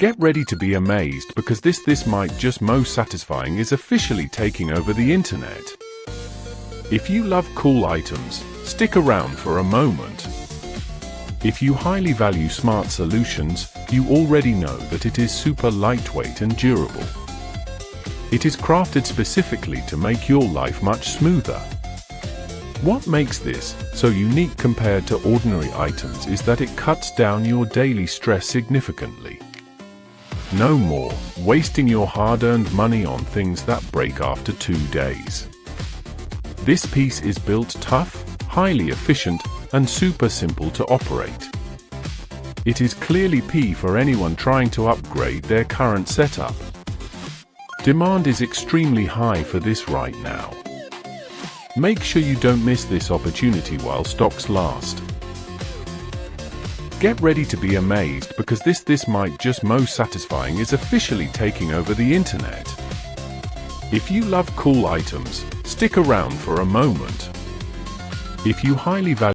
Get ready to be amazed because this might just most satisfying is officially taking over the internet. If you love cool items, stick around for a moment. If you highly value smart solutions, you already know that it is super lightweight and durable. It is crafted specifically to make your life much smoother. What makes this so unique compared to ordinary items is that it cuts down your daily stress significantly. No more wasting your hard-earned money on things that break after 2 days. This piece is built tough, highly efficient, and super simple to operate. It is clearly P for anyone trying to upgrade their current setup. Demand is extremely high for this right now. Make sure you don't miss this opportunity while stocks last. Get ready to be amazed because this might just most satisfying is officially taking over the internet. If you love cool items, stick around for a moment. If you highly value